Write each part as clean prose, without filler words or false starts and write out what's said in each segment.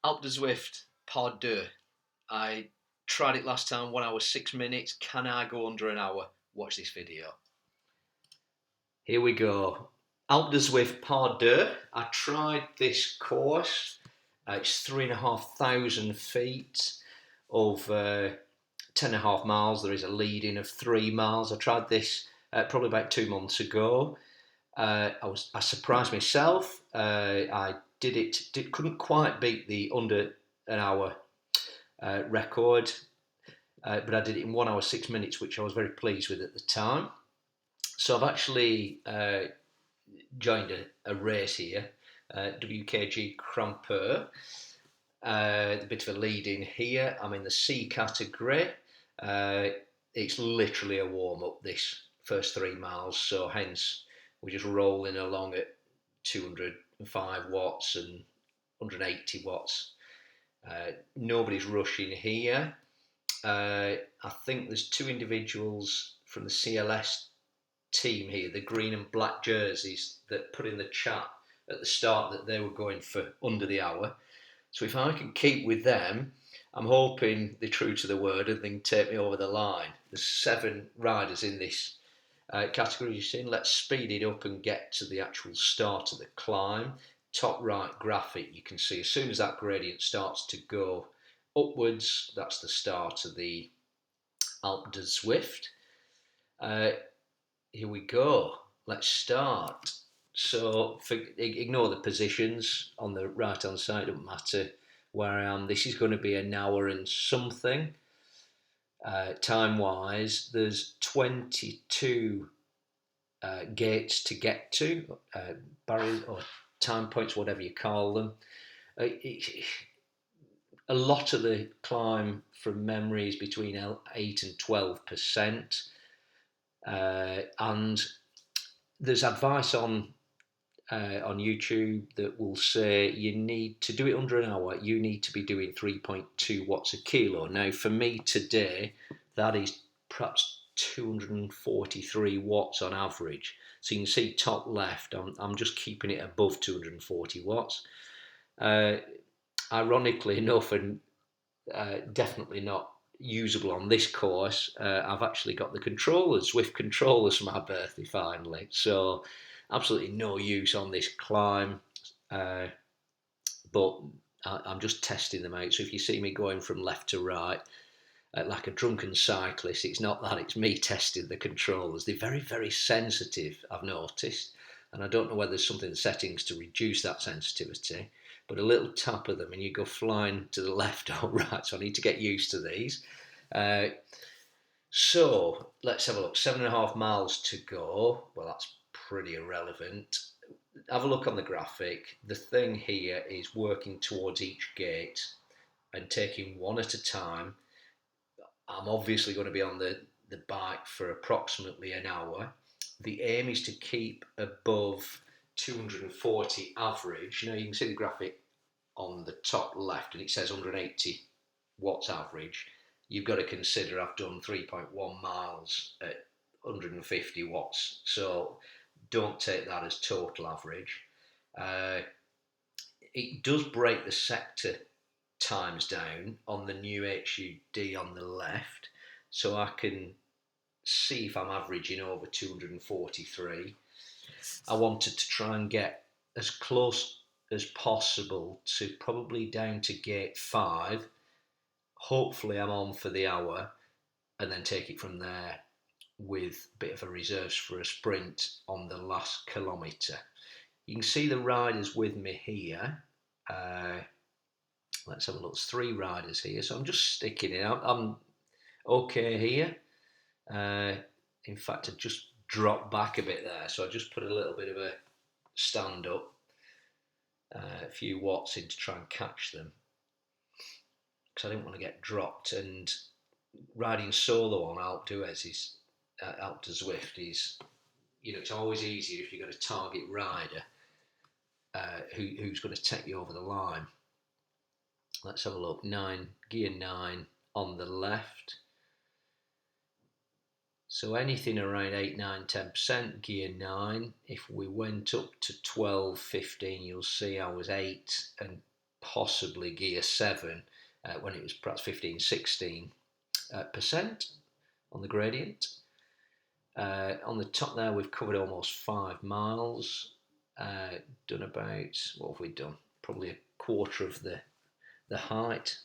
Alpe de Zwift Part 2. I tried it last time, 1 hour 6 minutes. Can I go under an hour? Watch this video. Here we go. Alpe de Zwift Part 2. I tried this course. It's 3,500 feet of 10.5 miles. There is a lead in of 3 miles. I tried this probably about 2 months ago. I surprised myself. I couldn't quite beat the under an hour record, but I did it in 1 hour 6 minutes, which I was very pleased with at the time. So I've actually joined a race here, WKG Crampeur. A bit of a lead in here. I'm in the C category. It's literally a warm up this first 3 miles, so hence we're just rolling along at 205 watts and 180 watts. Nobody's rushing here. I think there's 2 individuals from the CLS team here, the green and black jerseys, that put in the chat at the start that they were going for under the hour. So if I can keep with them, I'm hoping they're true to the word and they can take me over the line. There's 7 riders in this category you've seen. Let's speed it up and get to the actual start of the climb. Top right graphic, you can see as soon as that gradient starts to go upwards, that's the start of the Alpe de Zwift. Here we go. Let's start. So ignore the positions on the right hand side, it doesn't matter where I am. This is going to be an hour and something. Time wise, there's 22 gates to get to, barriers or time points, whatever you call them. A lot of the climb from memory is between 8 and 12%. And there's advice on YouTube that will say you need to do it under an hour. You need to be doing 3.2 watts a kilo. Now, for me today, that is perhaps 243 watts on average. So you can see top left, I'm just keeping it above 240 watts. Ironically enough, and definitely not usable on this course, I've actually got the controllers, Zwift controllers for my birthday finally. So absolutely no use on this climb, but I'm just testing them out. So if you see me going from left to right like a drunken cyclist, it's not that, it's me testing the controllers. They're very, very sensitive, I've noticed, and I don't know whether there's something in the settings to reduce that sensitivity, but a little tap of them and you go flying to the left or right, so I need to get used to these. So let's have a look. 7.5 miles to go. Well, that's pretty irrelevant. Have a look on the graphic. The thing here is working towards each gate and taking one at a time. I'm obviously going to be on the bike for approximately an hour. The aim is to keep above 240 average. You can see the graphic on the top left and it says 180 watts average. You've got to consider I've done 3.1 miles at 150 watts. So don't take that as total average. It does break the sector times down on the new HUD on the left, so I can see if I'm averaging over 243. I wanted to try and get as close as possible to probably down to gate 5. Hopefully I'm on for the hour and then take it from there with a bit of a reserves for a sprint on the last kilometre. You can see the riders with me here. Let's have a look. There's 3 riders here, so I'm just sticking it out. I'm okay here. In fact, I just dropped back a bit there, so I just put a little bit of a stand up, a few watts in to try and catch them, because I didn't want to get dropped. And riding solo on alpedhuez is Alpe de Zwift is, it's always easier if you've got a target rider who's going to take you over the line. Let's have a look. Gear 9 on the left. So anything around 8, 9, 10%, gear 9. If we went up to 12, 15, you'll see I was 8 and possibly gear 7 when it was perhaps 15-16% on the gradient. On the top there, we've covered almost 5 miles, done about, what have we done? Probably a quarter of the height,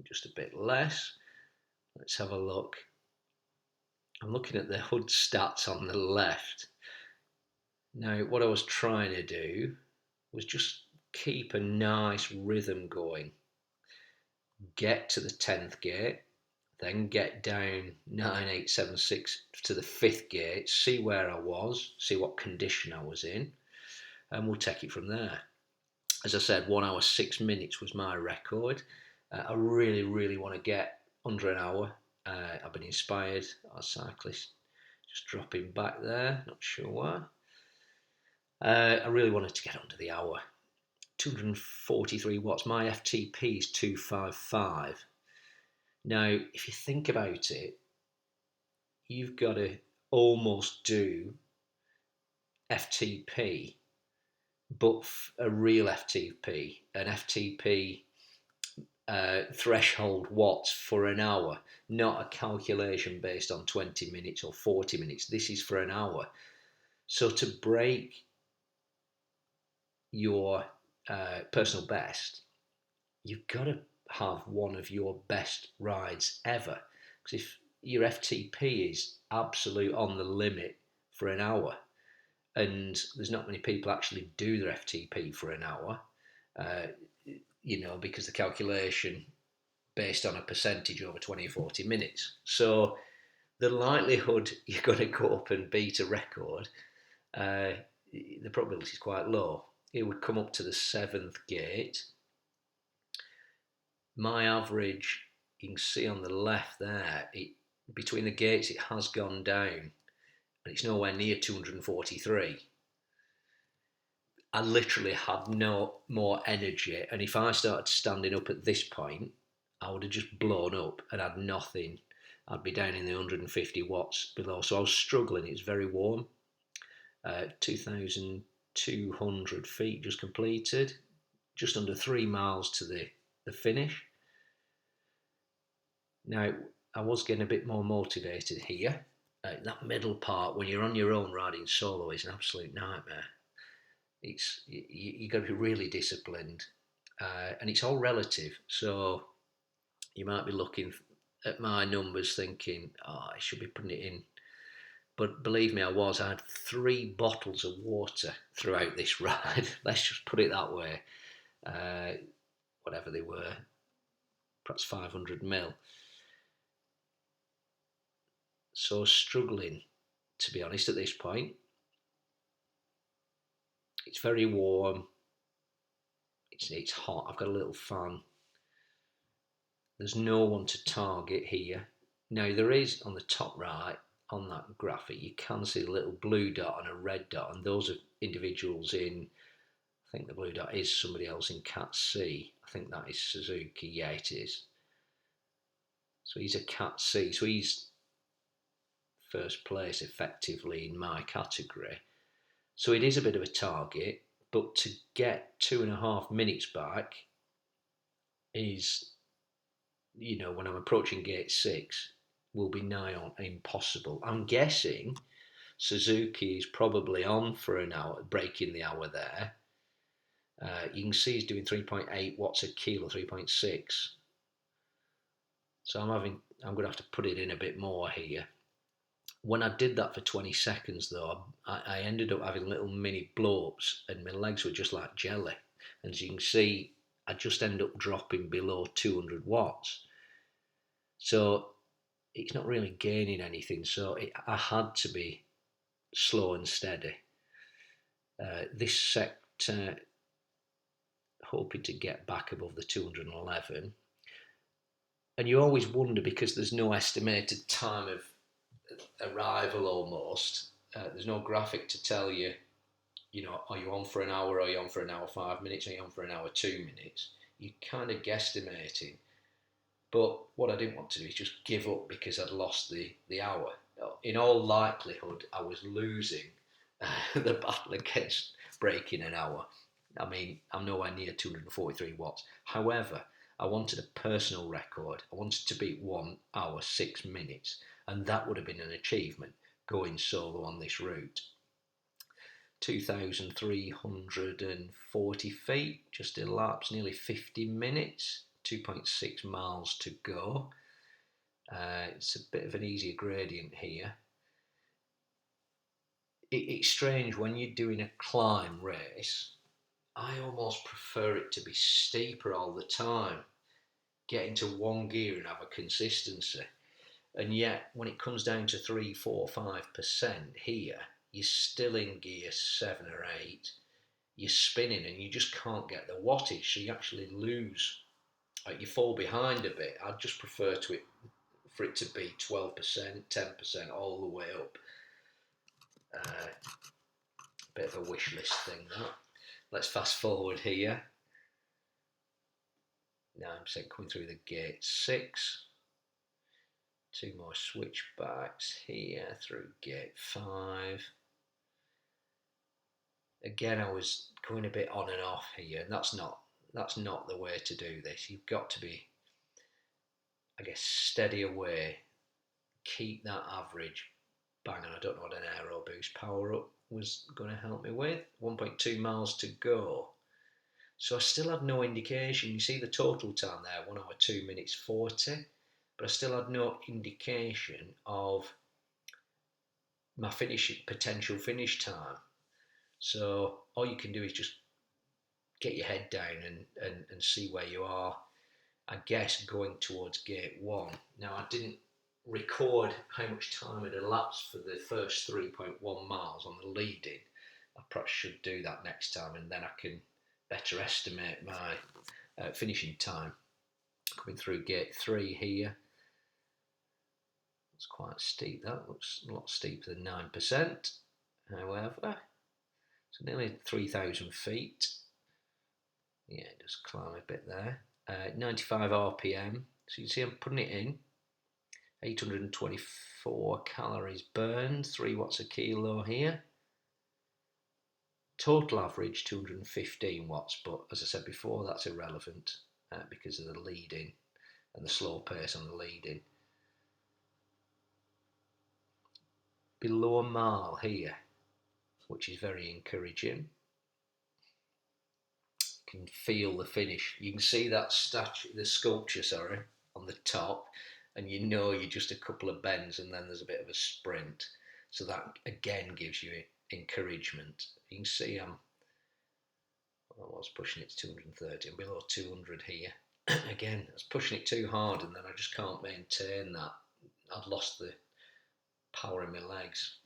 just a bit less. Let's have a look. I'm looking at the HUD stats on the left. Now, what I was trying to do was just keep a nice rhythm going. Get to the 10th gate, then get down 9876 to the 5th gate, see where I was, see what condition I was in, and we'll take it from there. As I said, 1 hour 6 minutes was my record. I really, really want to get under an hour. I've been inspired. Our cyclist just dropping back there, not sure why. I really wanted to get under the hour. 243 watts. My FTP is 255. Now, if you think about it, you've got to almost do FTP, but a real FTP, an FTP threshold watts for an hour, not a calculation based on 20 minutes or 40 minutes. This is for an hour. So to break your personal best, you've got to have one of your best rides ever. Because if your FTP is absolute on the limit for an hour, and there's not many people actually do their FTP for an hour, because the calculation based on a percentage over 20 or 40 minutes. So the likelihood you're going to go up and beat a record, the probability is quite low. It would come up to the 7th gate. My average, you can see on the left there, between the gates it has gone down, and it's nowhere near 243. I literally had no more energy, and if I started standing up at this point, I would have just blown up and had nothing. I'd be down in the 150 watts below. So I was struggling. It was very warm. 2,200 feet just completed, just under 3 miles to the finish. Now, I was getting a bit more motivated here. That middle part, when you're on your own riding solo, is an absolute nightmare. You got to be really disciplined, and it's all relative. So you might be looking at my numbers thinking, I should be putting it in. But believe me, I had 3 bottles of water throughout this ride. Let's just put it that way. Whatever they were, perhaps 500 ml. So struggling, to be honest, at this point. It's very warm. It's hot. I've got a little fan. There's no one to target here. Now there is on the top right, on that graphic, you can see a little blue dot and a red dot, and those are individuals in, I think the blue dot is somebody else in Cat C. I think that is Suzuki. Yeah, it is. So he's a Cat C. So he's first place effectively in my category. So it is a bit of a target, but to get 2.5 minutes back is, when I'm approaching gate 6, will be nigh on impossible. I'm guessing Suzuki is probably on for an hour, breaking the hour there. You can see he's doing 3.8 watts a kilo, 3.6. So I'm going to have to put it in a bit more here. When I did that for 20 seconds, though, I ended up having little mini blow-ups, and my legs were just like jelly. And as you can see, I just ended up dropping below 200 watts. So it's not really gaining anything. So I had to be slow and steady. This sector, hoping to get back above the 211. And you always wonder, because there's no estimated time of arrival almost. There's no graphic to tell you, are you on for an hour, are you on for an hour 5 minutes, are you on for an hour 2 minutes? You're kind of guesstimating. But what I didn't want to do is just give up because I'd lost the hour. In all likelihood, I was losing the battle against breaking an hour. I mean, I'm nowhere near 243 watts. However, I wanted a personal record. I wanted to beat 1 hour 6 minutes, and that would have been an achievement going solo on this route. 2,340 feet, just elapsed nearly 50 minutes, 2.6 miles to go. It's a bit of an easier gradient here. It's strange when you're doing a climb race. I almost prefer it to be steeper all the time, get into one gear and have a consistency. And yet, when it comes down to 3, 4, 5% here, you're still in gear 7 or 8. You're spinning and you just can't get the wattage, so you actually lose. You fall behind a bit. I'd just prefer for it to be 12%, 10% all the way up. Bit of a wish list thing, that. Let's fast forward here. 9% coming through the gate 6. 2 more switchbacks here through gate 5. Again, I was going a bit on and off here, and that's not the way to do this. You've got to be, I guess, steady away, keep that average bang on. I don't know what an aero boost power up was going to help me with. 1.2 miles to go. So I still had no indication. You see the total time there, 1 hour 2 minutes 40, but I still had no indication of my potential finish time. So all you can do is just get your head down and see where you are. I guess going towards gate 1. Now, I didn't record how much time had elapsed for the first 3.1 miles on the lead-in. I perhaps should do that next time, and then I can better estimate my finishing time. Coming through gate 3 here. It's quite steep. That looks a lot steeper than 9%. However, so nearly 3,000 feet. Yeah, it does climb a bit there. 95 RPM. So you can see I'm putting it in. 824 calories burned, 3 watts a kilo here. Total average 215 watts, but as I said before, that's irrelevant because of the lead-in and the slow pace on the lead-in. Below a mile here, which is very encouraging. You can feel the finish. You can see that the sculpture, on the top, and you know you're just a couple of bends and then there's a bit of a sprint. So that again gives you encouragement. You can see I was pushing it to 230. I'm below 200 here. Again, I was pushing it too hard and then I just can't maintain that. I'd lost the power in my legs.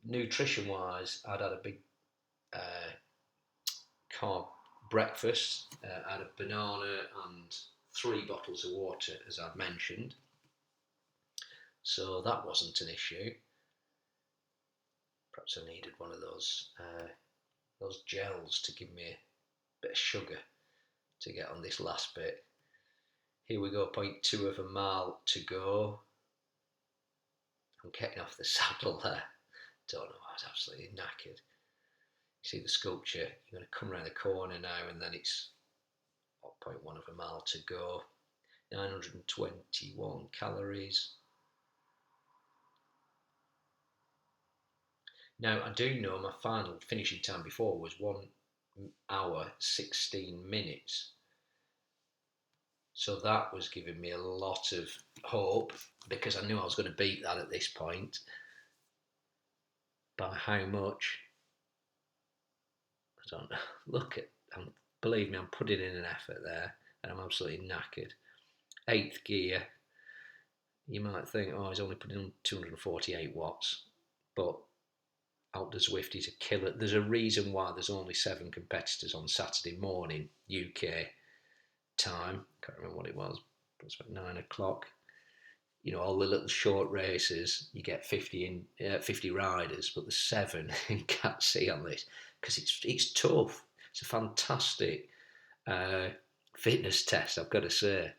Nutrition wise, I'd had a big carb breakfast. I had a banana and 3 bottles of water, as I've mentioned, so that wasn't an issue. Perhaps I needed one of those gels to give me a bit of sugar to get on this last bit. Here we go, 0.2 of a mile to go. I'm getting off the saddle there. Don't know, I was absolutely knackered. You see the sculpture, you're going to come around the corner now and then it's 0.1 of a mile to go. 921 calories. Now, I do know my final finishing time before was 1 hour 16 minutes. So that was giving me a lot of hope because I knew I was going to beat that at this point. By how much? I don't know. Believe me, I'm putting in an effort there and I'm absolutely knackered. 8th gear. You might think, oh, he's only putting on 248 watts. But Alpe de Zwift is a killer. There's a reason why there's only 7 competitors on Saturday morning, UK time. Can't remember what it was. It was about 9 o'clock. You know, all the little short races, you get 50 riders, but there's 7 in Cat C on this because it's tough. It's a fantastic fitness test, I've got to say.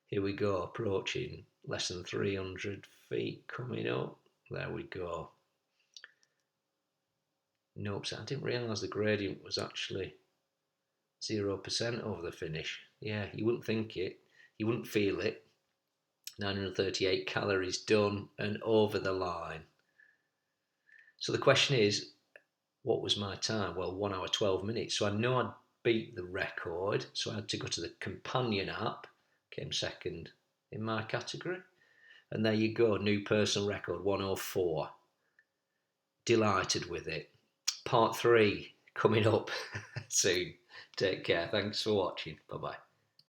Here we go, approaching less than 300 feet coming up. There we go. Nope, so I didn't realise the gradient was actually 0% over the finish. Yeah, you wouldn't think it. You wouldn't feel it. 938 calories done and over the line. So the question is, what was my time? Well, 1 hour 12 minutes. So I know I'd beat the record. So I had to go to the companion app, came second in my category. And there you go, new personal record, 104. Delighted with it. Part 3 coming up soon. Take care. Thanks for watching. Bye bye.